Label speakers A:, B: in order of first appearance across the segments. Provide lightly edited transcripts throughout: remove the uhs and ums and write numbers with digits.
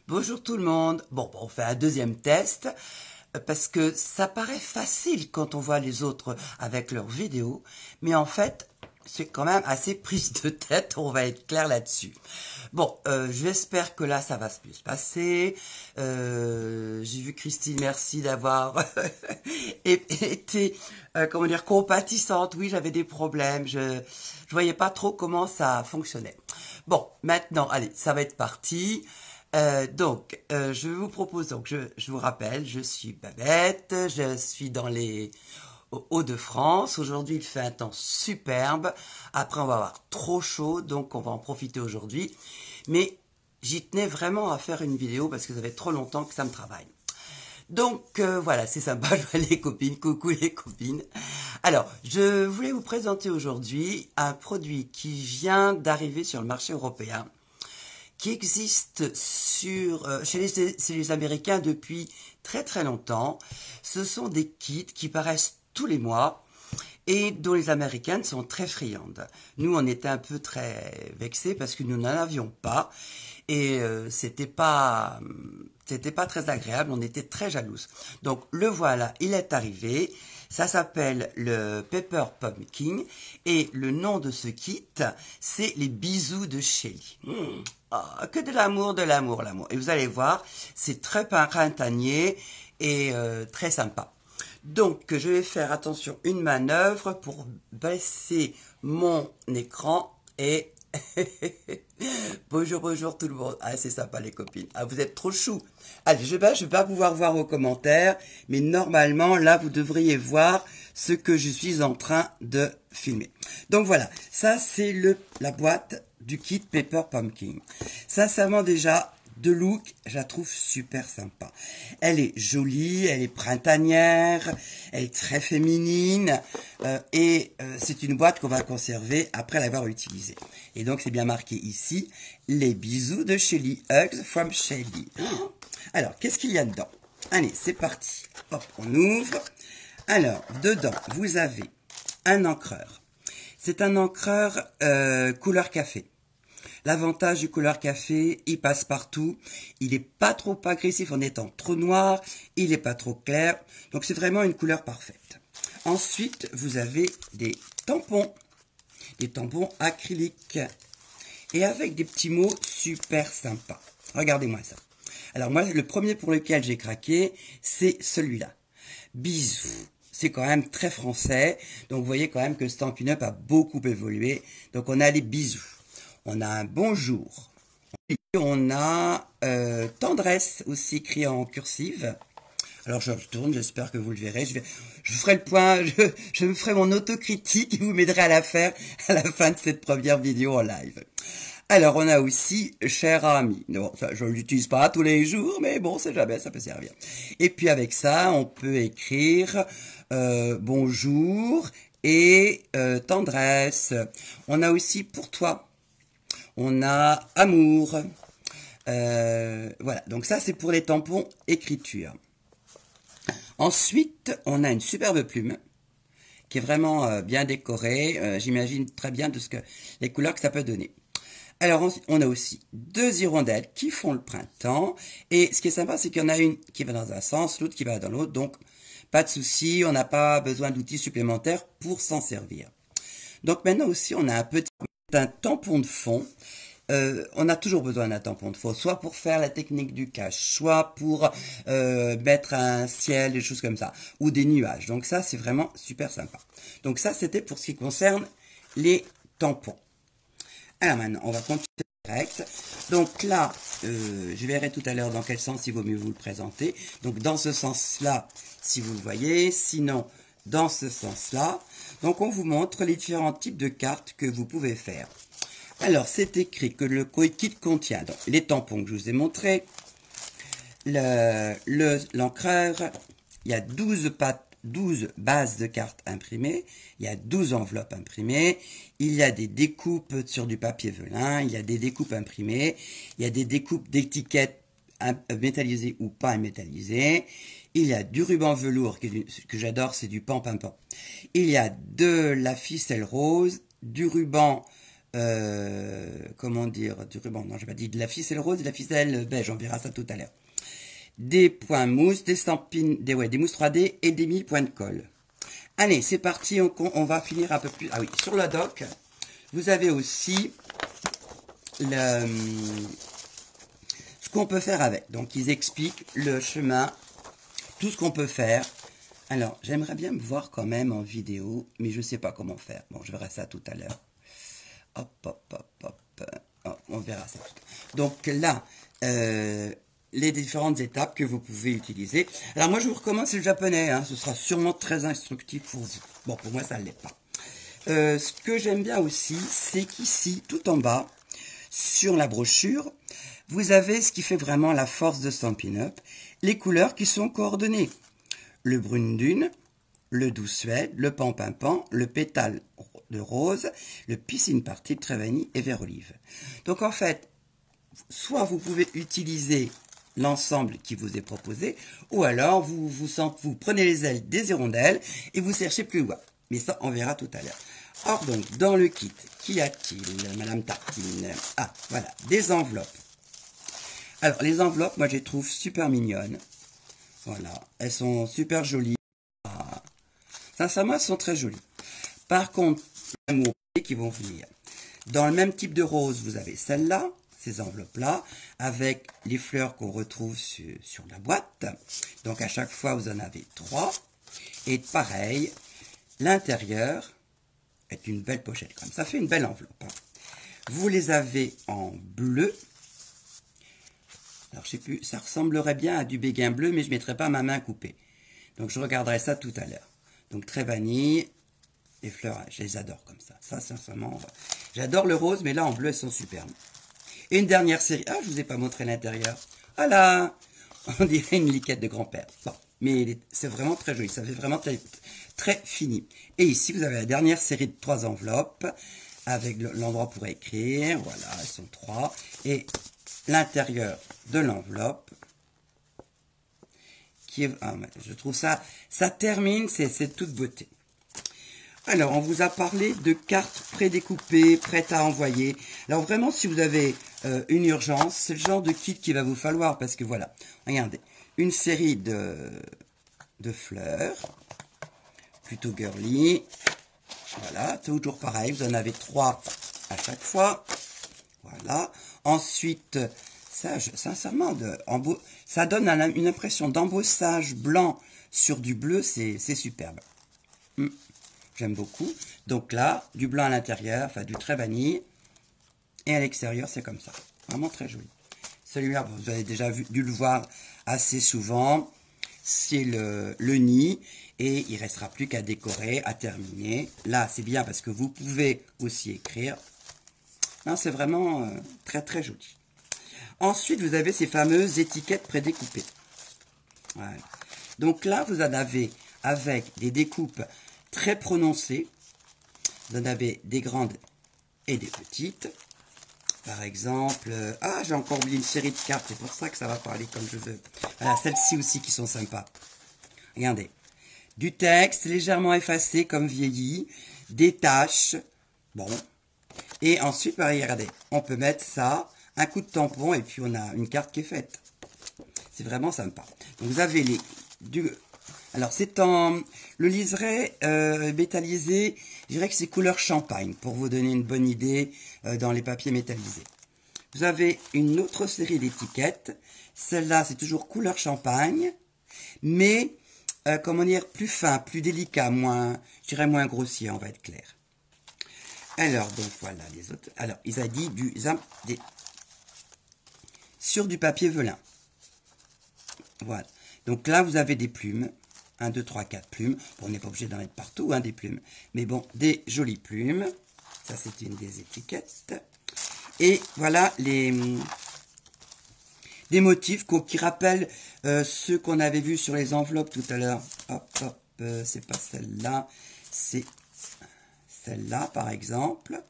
A: Bonjour tout le monde. Bon, on fait un deuxième test parce que ça paraît facile quand on voit les autres avec leurs vidéos, mais en fait, c'est quand même assez prise de tête, on va être clair là-dessus. Bon, j'espère que là, ça va se plus passer. J'ai vu Christine, merci d'avoir été, comment dire, compatissante. Oui, j'avais des problèmes, je voyais pas trop comment ça fonctionnait. Bon, maintenant, allez, ça va être parti. Je vous propose, je vous rappelle, je suis Babette, je suis dans les Hauts-de-France. Aujourd'hui, il fait un temps superbe. Après, on va avoir trop chaud, donc on va en profiter aujourd'hui. Mais j'y tenais vraiment à faire une vidéo parce que ça fait trop longtemps que ça me travaille. Donc voilà, c'est sympa, je vois les copines, coucou les copines. Alors, je voulais vous présenter aujourd'hui un produit qui vient d'arriver sur le marché européen, qui existe chez les Américains depuis très très longtemps. Ce sont des kits qui paraissent tous les mois et dont les Américaines sont très friandes. Nous, on était un peu très vexés parce que nous n'en avions pas et c'était pas très agréable, on était très jalouses. Donc le voilà, il est arrivé. Ça s'appelle le Pepper Pumpkin et le nom de ce kit, c'est les bisous de Shelly. Que de l'amour, de l'amour, l'amour. Et vous allez voir, c'est très printanier et très sympa. Donc, je vais faire, attention, une manœuvre pour baisser mon écran et... Bonjour, bonjour tout le monde. Ah, c'est sympa les copines. Ah, vous êtes trop chou. Allez, je vais pas pouvoir voir vos commentaires, mais normalement, là, vous devriez voir ce que je suis en train de filmer. Donc voilà, ça c'est la boîte du kit Pepper Pumpkin. Sincèrement déjà, de look, je la trouve super sympa. Elle est jolie, elle est printanière, elle est très féminine c'est une boîte qu'on va conserver après l'avoir utilisée. Et donc c'est bien marqué ici, les bisous de Shelly, Hugs from Shelly. Alors, qu'est-ce qu'il y a dedans? Allez, c'est parti. Hop, on ouvre. Alors, dedans, vous avez un encreur. C'est un encreur couleur café. L'avantage du couleur café, il passe partout. Il n'est pas trop agressif en étant trop noir. Il n'est pas trop clair. Donc, c'est vraiment une couleur parfaite. Ensuite, vous avez des tampons. Des tampons acryliques. Et avec des petits mots super sympas. Regardez-moi ça. Alors, moi, le premier pour lequel j'ai craqué, c'est celui-là. Bisous. C'est quand même très français. Donc, vous voyez quand même que le Stampin' Up a beaucoup évolué. Donc, on a les bisous. On a un bonjour. Et on a tendresse aussi écrit en cursive. Alors je retourne, j'espère que vous le verrez. Je ferai le point, je me ferai mon autocritique et vous m'aiderez à la faire à la fin de cette première vidéo en live. Alors on a aussi cher ami. Non, ça, je ne l'utilise pas tous les jours, mais bon, c'est jamais, ça peut servir. Et puis avec ça, on peut écrire bonjour et tendresse. On a aussi pour toi. On a amour. Voilà, donc ça c'est pour les tampons écriture. Ensuite, on a une superbe plume qui est vraiment bien décorée. J'imagine très bien les couleurs que ça peut donner. Alors, on a aussi deux hirondelles qui font le printemps. Et ce qui est sympa, c'est qu'il y en a une qui va dans un sens, l'autre qui va dans l'autre. Donc, pas de souci, on n'a pas besoin d'outils supplémentaires pour s'en servir. Donc maintenant aussi, on a un tampon de fond. On a toujours besoin d'un tampon de fond, soit pour faire la technique du cache, soit pour mettre un ciel, des choses comme ça, ou des nuages. Donc ça, c'est vraiment super sympa. Donc ça, c'était pour ce qui concerne les tampons. Alors maintenant, on va continuer direct. Donc là, je verrai tout à l'heure dans quel sens il vaut mieux vous le présenter. Donc dans ce sens-là, si vous le voyez, sinon dans ce sens-là. Donc on vous montre les différents types de cartes que vous pouvez faire. Alors, c'est écrit que le kit contient donc, les tampons que je vous ai montrés, l'encreur, il y a 12 bases de cartes imprimées, il y a 12 enveloppes imprimées, il y a des découpes sur du papier velin, il y a des découpes imprimées, il y a des découpes d'étiquettes métallisées ou pas métallisées, il y a du ruban velours que j'adore, c'est du pan. Il y a de la ficelle rose, du ruban comment dire, du ruban, non, j'ai pas dit de la ficelle rose, de la ficelle beige, on verra ça tout à l'heure. Des points mousse, des stampines, des mousses 3D et des 1000 points de colle. Allez, c'est parti, on va finir un peu plus. Ah oui, sur le doc, vous avez aussi ce qu'on peut faire avec. Donc, ils expliquent le chemin, tout ce qu'on peut faire. Alors, j'aimerais bien me voir quand même en vidéo, mais je ne sais pas comment faire. Bon, je verrai ça tout à l'heure. Hop, hop, hop, hop. Oh, on verra ça tout à l'heure. Donc là, les différentes étapes que vous pouvez utiliser. Alors moi, je vous recommande, c'est le japonais. Hein, ce sera sûrement très instructif pour vous. Bon, pour moi, ça ne l'est pas. Ce que j'aime bien aussi, c'est qu'ici, tout en bas, sur la brochure, vous avez ce qui fait vraiment la force de Stampin' Up, les couleurs qui sont coordonnées. Le brune dune, le doux suède, le pan-pin-pan, le pétale de rose, le piscine party, très vanille et vert olive. Donc en fait, soit vous pouvez utiliser l'ensemble qui vous est proposé, ou alors vous prenez les ailes des hirondelles et vous cherchez plus loin. Mais ça, on verra tout à l'heure. Or donc, dans le kit, qu'y a-t-il, Madame Tartine? Ah, voilà, des enveloppes. Alors, les enveloppes, moi, je les trouve super mignonnes. Voilà, elles sont super jolies. Ah, sincèrement, elles sont très jolies. Par contre, les amours qui vont venir. Dans le même type de rose, vous avez celle-là, ces enveloppes-là, avec les fleurs qu'on retrouve sur la boîte. Donc, à chaque fois, vous en avez 3. Et pareil, l'intérieur est une belle pochette. Comme ça fait une belle enveloppe. Hein. Vous les avez en bleu. Alors, je sais plus, ça ressemblerait bien à du béguin bleu, mais je ne mettrai pas ma main coupée. Donc, je regarderai ça tout à l'heure. Donc, très vanille. Les fleurs, je les adore comme ça. Ça, sincèrement, j'adore le rose, mais là, en bleu, elles sont superbes. Et une dernière série. Ah, je vous ai pas montré l'intérieur. Voilà. On dirait une liquette de grand-père. Bon, mais c'est vraiment très joli. Ça fait vraiment très, très fini. Et ici, vous avez la dernière série de 3 enveloppes avec l'endroit pour écrire. Voilà, elles sont 3. Et l'intérieur de l'enveloppe qui est... Ah, je trouve ça... Ça termine, c'est toute beauté. Alors, on vous a parlé de cartes prédécoupées, prêtes à envoyer. Alors, vraiment, si vous avez une urgence, c'est le genre de kit qu'il va vous falloir. Parce que voilà, regardez, une série de fleurs, plutôt girly. Voilà, toujours pareil, vous en avez 3 à chaque fois. Voilà. Ensuite, ça, sincèrement, ça donne une impression d'embossage blanc sur du bleu, c'est superbe. J'aime beaucoup. Donc là, du blanc à l'intérieur, enfin du très vanille. Et à l'extérieur, c'est comme ça. Vraiment très joli. Celui-là, vous avez déjà dû le voir assez souvent. C'est le nid. Et il ne restera plus qu'à décorer, à terminer. Là, c'est bien parce que vous pouvez aussi écrire. C'est vraiment très très joli. Ensuite, vous avez ces fameuses étiquettes prédécoupées. Voilà. Donc là, vous en avez avec des découpes très prononcées. Vous en avez des grandes et des petites. Par exemple, ah, j'ai encore oublié une série de cartes, c'est pour ça que ça va parler comme je veux. Voilà, celles-ci aussi qui sont sympas. Regardez. Du texte légèrement effacé comme vieilli, des taches. Bon. Et ensuite, pareil, regardez, on peut mettre ça, un coup de tampon, et puis on a une carte qui est faite. C'est vraiment sympa. Donc vous avez alors c'est le liseré métallisé, je dirais que c'est couleur champagne, pour vous donner une bonne idée dans les papiers métallisés. Vous avez une autre série d'étiquettes, celle-là c'est toujours couleur champagne, mais comment dire, plus fin, plus délicat, je dirais moins grossier, on va être clair. Alors, donc voilà les autres. Alors, ils ont dit sur du papier velin. Voilà. Donc là, vous avez des plumes. 1, 2, 3, 4 plumes. Bon, on n'est pas obligé d'en mettre partout, hein, des plumes. Mais bon, des jolies plumes. Ça, c'est une des étiquettes. Et voilà des motifs qui rappellent ceux qu'on avait vus sur les enveloppes tout à l'heure. Hop, hop, c'est pas celle-là. C'est celle-là, par exemple.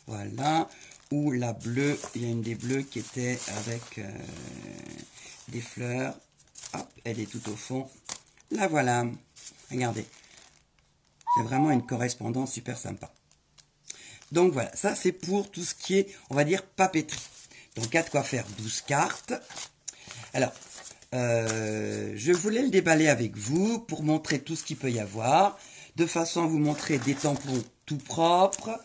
A: Voilà. Ou la bleue. Il y a une des bleues qui était avec des fleurs. Hop, elle est tout au fond. La voilà. Regardez. C'est vraiment une correspondance super sympa. Donc voilà, ça c'est pour tout ce qui est, on va dire, papeterie. Donc il y a de quoi faire 12 cartes. Alors, je voulais le déballer avec vous pour montrer tout ce qu'il peut y avoir, de façon à vous montrer des tampons tout propres,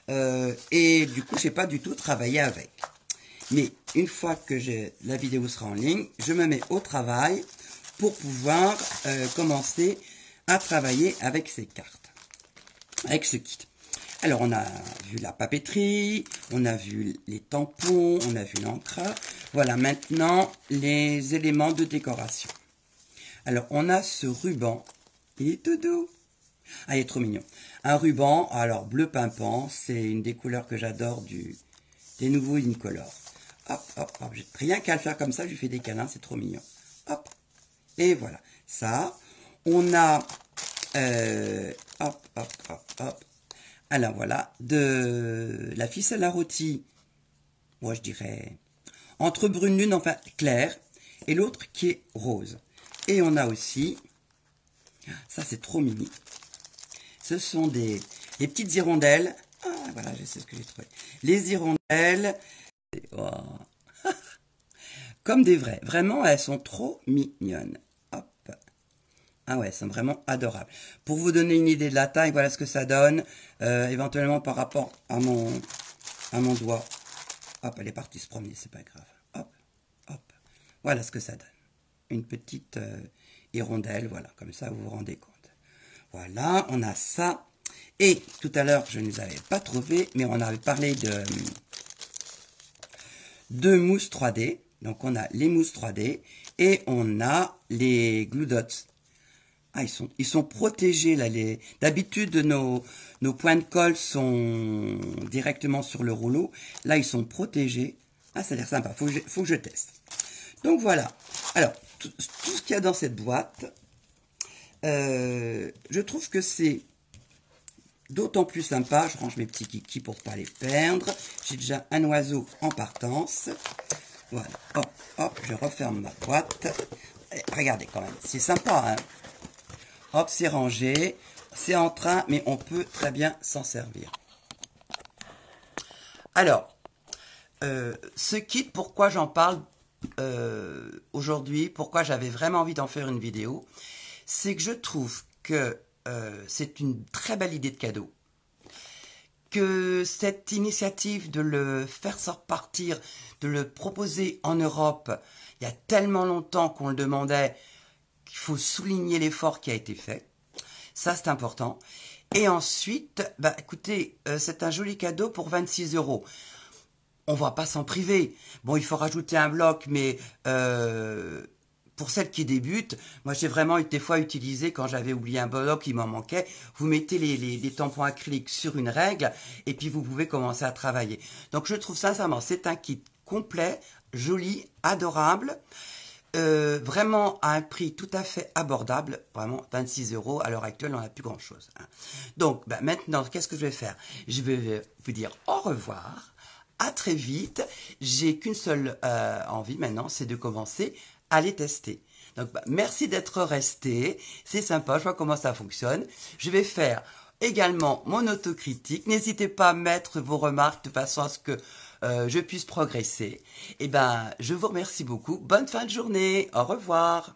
A: et du coup, je n'ai pas du tout travaillé avec. Mais une fois que la vidéo sera en ligne, je me mets au travail pour pouvoir commencer à travailler avec ces cartes, avec ce kit. Alors, on a vu la papeterie, on a vu les tampons, on a vu l'encre. Voilà, maintenant, les éléments de décoration. Alors, on a ce ruban. Il est tout doux. Ah, il est trop mignon. Un ruban, alors, bleu pimpant. C'est une des couleurs que j'adore des nouveaux Incolor. Hop, hop, hop. Rien qu'à le faire comme ça, je lui fais des câlins, c'est trop mignon. Hop. Et voilà. Ça, on a... hop, hop, hop, hop. Alors voilà, de la ficelle à rôti, moi je dirais entre brune lune, enfin claire, et l'autre qui est rose. Et on a aussi, ça c'est trop mini, ce sont des petites hirondelles. Ah voilà, je sais ce que j'ai trouvé. Les hirondelles, oh. Comme des vraies, vraiment elles sont trop mignonnes. Hop. Ah ouais, elles sont vraiment adorables. Pour vous donner une idée de la taille, voilà ce que ça donne. Éventuellement par rapport à mon doigt. Hop, elle est partie se promener, c'est pas grave. Hop, hop. Voilà ce que ça donne. Une petite hirondelle, voilà, comme ça vous vous rendez compte. Voilà, on a ça. Et tout à l'heure, je ne les avais pas trouvés, mais on avait parlé de mousse 3D. Donc on a les mousses 3D et on a les glue dots. Ah, ils sont protégés là. D'habitude, nos points de colle sont directement sur le rouleau. Là, ils sont protégés. Ah, ça a l'air sympa. Faut que je teste. Donc voilà. Alors, tout ce qu'il y a dans cette boîte, je trouve que c'est d'autant plus sympa. Je range mes petits kikis pour pas les perdre. J'ai déjà un oiseau en partance. Voilà. Hop, hop, je referme ma boîte. Et regardez quand même. C'est sympa, hein. Hop, c'est rangé, c'est en train, mais on peut très bien s'en servir. Alors, ce kit, pourquoi j'en parle aujourd'hui, pourquoi j'avais vraiment envie d'en faire une vidéo, c'est que je trouve que c'est une très belle idée de cadeau. Que cette initiative de le faire sortir, de le proposer en Europe, il y a tellement longtemps qu'on le demandait, qu'il faut souligner l'effort qui a été fait. Ça, c'est important. Et ensuite, bah, écoutez, c'est un joli cadeau pour 26 €. On va pas s'en priver. Bon, il faut rajouter un bloc, mais pour celles qui débutent, moi, j'ai vraiment des fois utilisé, quand j'avais oublié un bloc, il m'en manquait, vous mettez les tampons acryliques sur une règle, et puis vous pouvez commencer à travailler. Donc, je trouve sincèrement, c'est un kit complet, joli, adorable, vraiment à un prix tout à fait abordable, vraiment 26 €, à l'heure actuelle on n'a plus grand chose, hein. Donc bah, maintenant qu'est-ce que je vais faire? Je vais vous dire au revoir, à très vite. J'ai qu'une seule envie maintenant, c'est de commencer à les tester. Donc bah, merci d'être resté, c'est sympa, je vois comment ça fonctionne. Je vais faire également mon autocritique. N'hésitez pas à mettre vos remarques de façon à ce que je puisse progresser. Et ben, je vous remercie beaucoup. Bonne fin de journée. Au revoir.